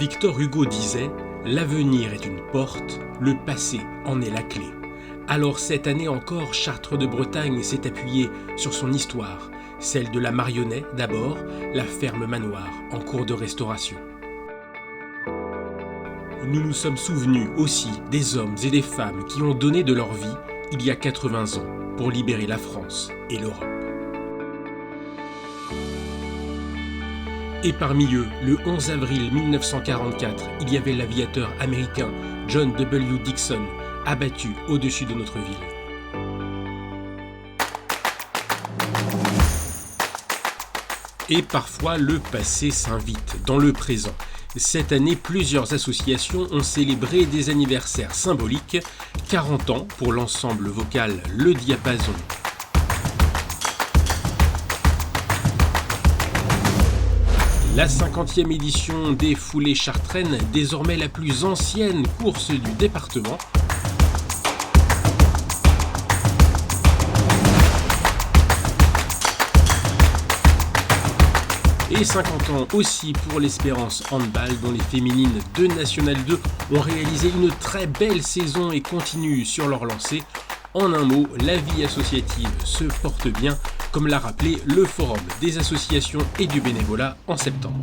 Victor Hugo disait « L'avenir est une porte, le passé en est la clé ». Alors cette année encore, Chartres de Bretagne s'est appuyé sur son histoire, celle de la Marionnais d'abord, la ferme manoir en cours de restauration. Nous nous sommes souvenus aussi des hommes et des femmes qui ont donné de leur vie il y a 80 ans pour libérer la France et l'Europe. Et parmi eux, le 11 avril 1944, il y avait l'aviateur américain John W. Dixon, abattu au-dessus de notre ville. Et parfois, le passé s'invite dans le présent. Cette année, plusieurs associations ont célébré des anniversaires symboliques. 40 ans pour l'ensemble vocal Le Diapason. La 50e édition des Foulées Chartraines, désormais la plus ancienne course du département. Et 50 ans aussi pour l'Espérance Handball, dont les féminines de National 2 ont réalisé une très belle saison et continuent sur leur lancée. En un mot, la vie associative se porte bien, comme l'a rappelé le Forum des associations et du bénévolat en septembre.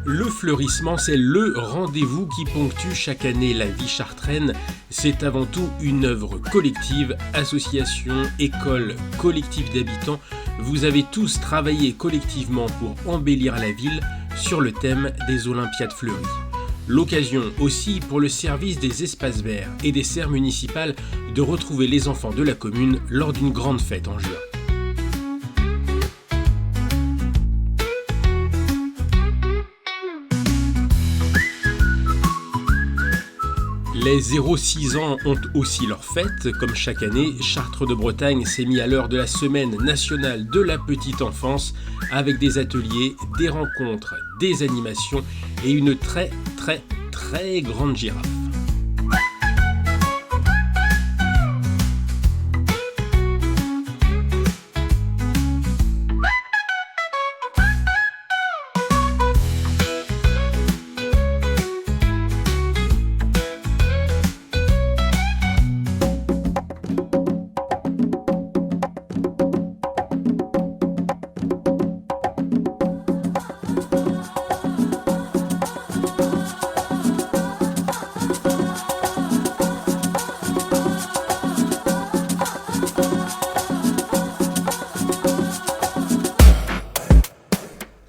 Le fleurissement, c'est le rendez-vous qui ponctue chaque année la vie chartraine. C'est avant tout une œuvre collective, association, école, collectif d'habitants. Vous avez tous travaillé collectivement pour embellir la ville sur le thème des Olympiades fleuries. L'occasion aussi pour le service des espaces verts et des serres municipales de retrouver les enfants de la commune lors d'une grande fête en juin. Les 0-6 ans ont aussi leur fête. Comme chaque année, Chartres de Bretagne s'est mis à l'heure de la semaine nationale de la petite enfance avec des ateliers, des rencontres, des animations et une très grande girafe.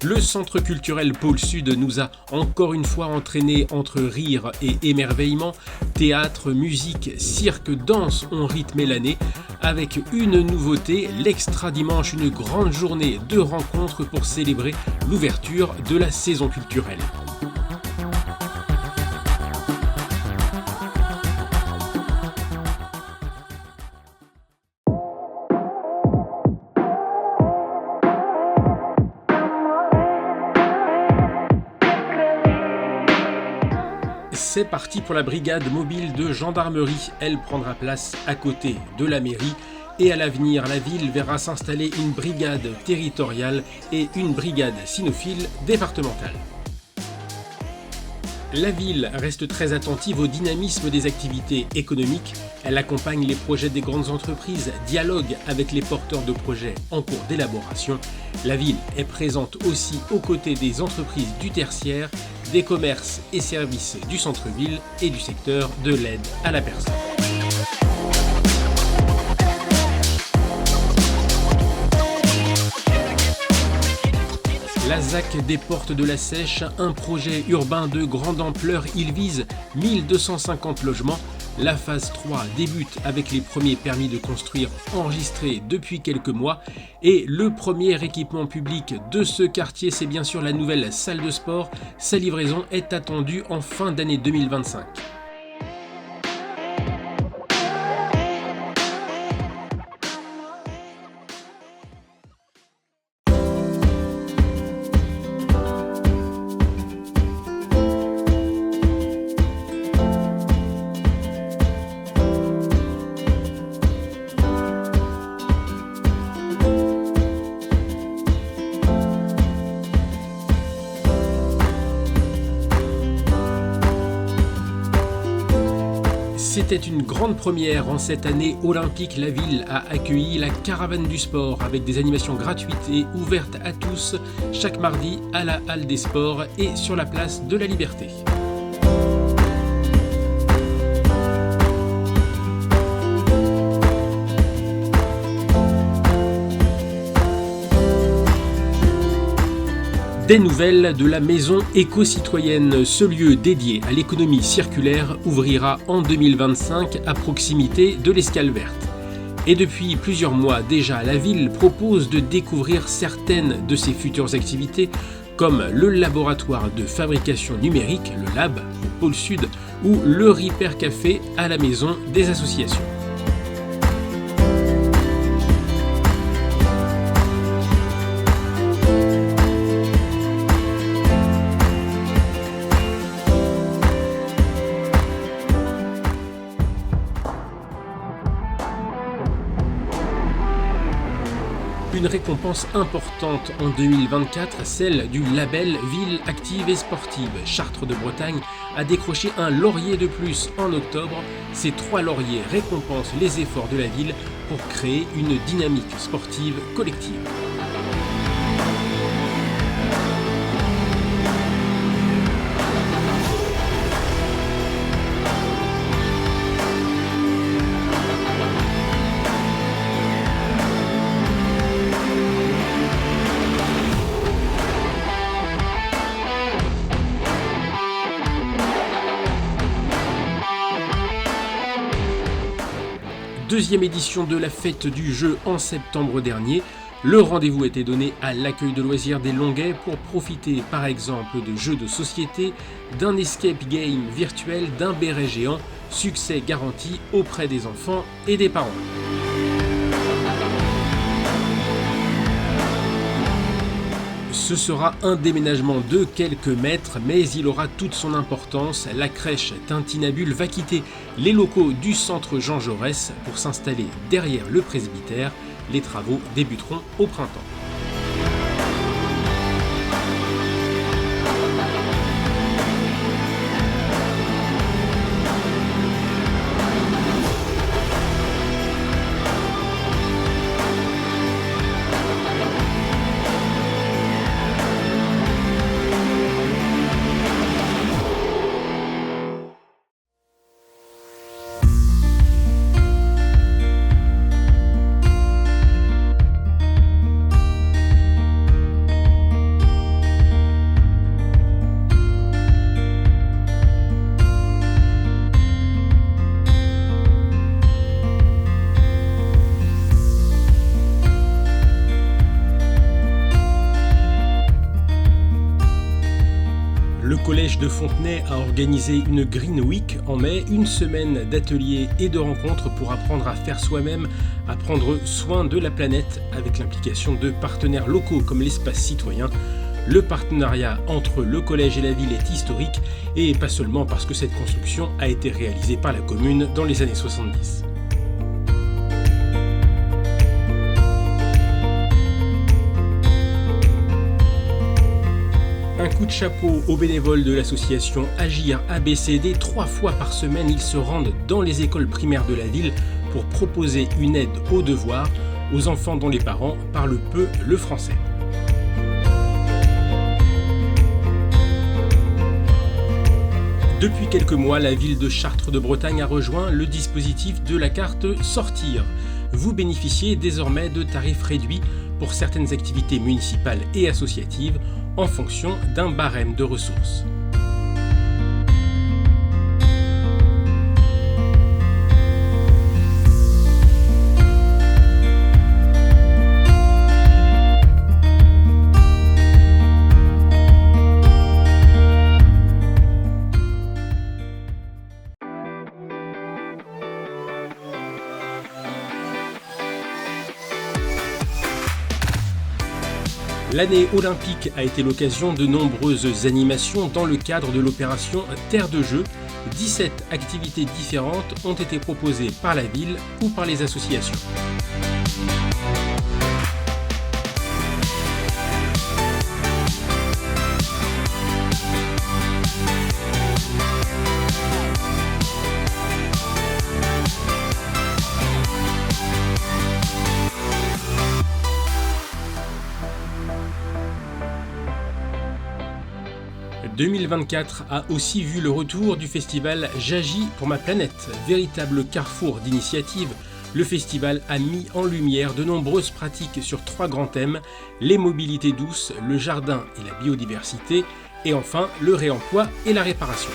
Le centre culturel Pôle Sud nous a encore une fois entraînés entre rire et émerveillement. Théâtre, musique, cirque, danse ont rythmé l'année. Avec une nouveauté, l'extra dimanche, une grande journée de rencontres pour célébrer l'ouverture de la saison culturelle. C'est parti pour la brigade mobile de gendarmerie. Elle prendra place à côté de la mairie. Et à l'avenir, la ville verra s'installer une brigade territoriale et une brigade cynophile départementale. La ville reste très attentive au dynamisme des activités économiques. Elle accompagne les projets des grandes entreprises, dialogue avec les porteurs de projets en cours d'élaboration. La ville est présente aussi aux côtés des entreprises du tertiaire, des commerces et services du centre-ville et du secteur de l'aide à la personne. La ZAC des Portes de la Seiche, un projet urbain de grande ampleur, il vise 1250 logements. La phase 3 débute avec les premiers permis de construire enregistrés depuis quelques mois et le premier équipement public de ce quartier, c'est bien sûr la nouvelle salle de sport. Sa livraison est attendue en fin d'année 2025. C'était une grande première en cette année olympique. La ville a accueilli la caravane du sport avec des animations gratuites et ouvertes à tous chaque mardi à la Halle des Sports et sur la place de la Liberté. Des nouvelles de la maison éco-citoyenne. Ce lieu dédié à l'économie circulaire ouvrira en 2025 à proximité de l'Escale Verte. Et depuis plusieurs mois déjà, la ville propose de découvrir certaines de ses futures activités, comme le laboratoire de fabrication numérique, le Lab, au pôle sud, ou le Repair Café à la maison des associations. Une récompense importante en 2024, celle du label Ville active et sportive. Chartres de Bretagne a décroché un laurier de plus en octobre. Ces 3 lauriers récompensent les efforts de la ville pour créer une dynamique sportive collective. Deuxième édition de la fête du jeu en septembre dernier. Le rendez-vous était donné à l'accueil de loisirs des Longuets pour profiter par exemple de jeux de société, d'un escape game virtuel, d'un béret géant, succès garanti auprès des enfants et des parents. Ce sera un déménagement de quelques mètres, mais il aura toute son importance. La crèche Tintinabule va quitter les locaux du centre Jean Jaurès pour s'installer derrière le presbytère. Les travaux débuteront au printemps. Le collège de Fontenay a organisé une Green Week en mai, une semaine d'ateliers et de rencontres pour apprendre à faire soi-même, à prendre soin de la planète avec l'implication de partenaires locaux comme l'Espace Citoyen. Le partenariat entre le collège et la ville est historique et pas seulement parce que cette construction a été réalisée par la commune dans les années 70. Un coup de chapeau aux bénévoles de l'association Agir ABCD. 3 fois par semaine, ils se rendent dans les écoles primaires de la ville pour proposer une aide aux devoirs aux enfants dont les parents parlent peu le français. Depuis quelques mois, la ville de Chartres de Bretagne a rejoint le dispositif de la carte Sortir. Vous bénéficiez désormais de tarifs réduits pour certaines activités municipales et associatives en fonction d'un barème de ressources. L'année olympique a été l'occasion de nombreuses animations dans le cadre de l'opération Terre de Jeux. 17 activités différentes ont été proposées par la ville ou par les associations. 2024 a aussi vu le retour du festival J'agis pour ma planète. Véritable carrefour d'initiatives, le festival a mis en lumière de nombreuses pratiques sur 3 grands thèmes, les mobilités douces, le jardin et la biodiversité, et enfin le réemploi et la réparation.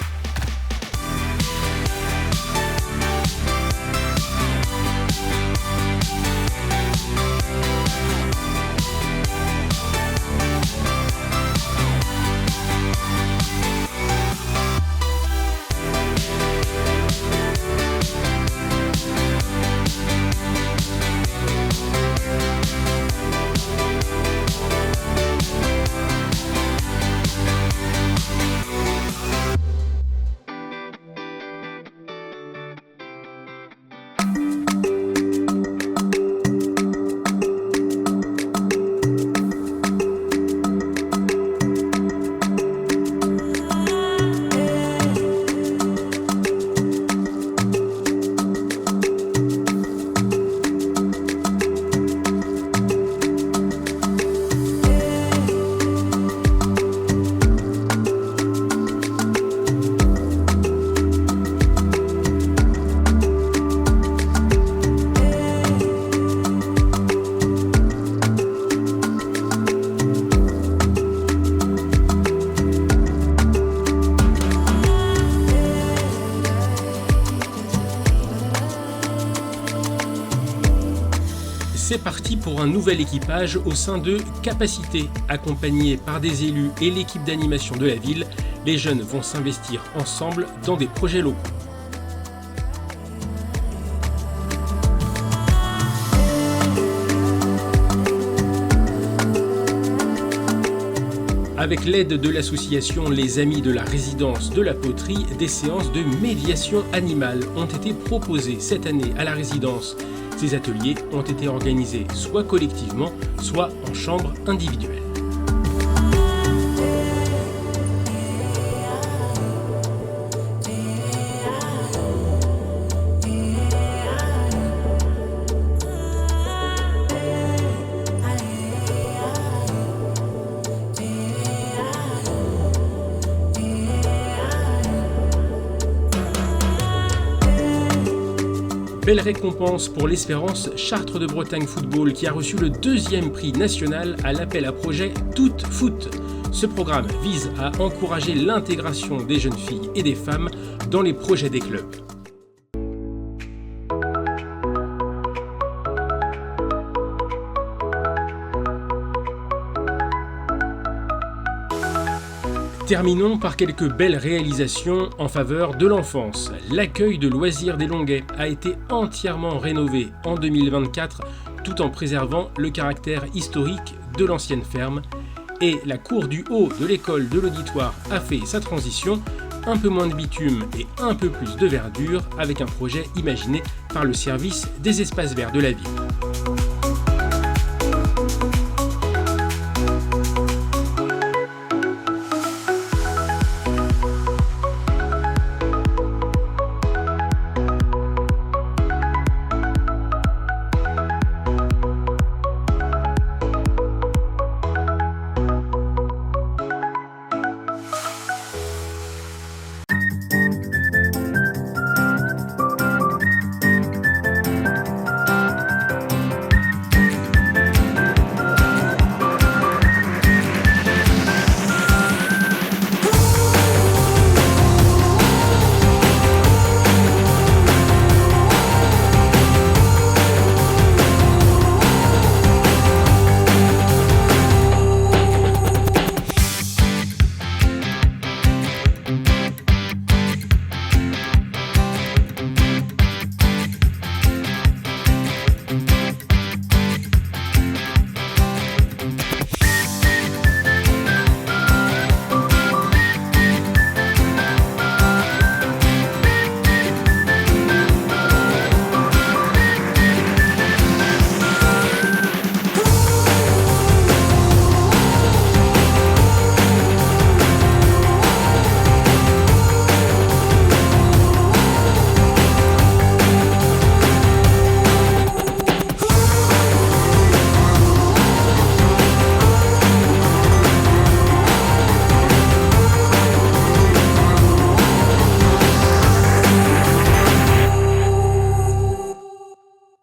C'est parti pour un nouvel équipage au sein de Capacité. Accompagnés par des élus et l'équipe d'animation de la ville, les jeunes vont s'investir ensemble dans des projets locaux. Avec l'aide de l'association Les Amis de la Résidence de la Poterie, des séances de médiation animale ont été proposées cette année à la résidence. Ces ateliers ont été organisés soit collectivement, soit en chambre individuelle. Belle récompense pour l'Espérance Chartres de Bretagne Football qui a reçu le 2e prix national à l'appel à projet Toutes Foot. Ce programme vise à encourager l'intégration des jeunes filles et des femmes dans les projets des clubs. Terminons par quelques belles réalisations en faveur de l'enfance. L'accueil de loisirs des Longuets a été entièrement rénové en 2024 tout en préservant le caractère historique de l'ancienne ferme. Et la cour du haut de l'école de l'auditoire a fait sa transition, un peu moins de bitume et un peu plus de verdure avec un projet imaginé par le service des espaces verts de la ville.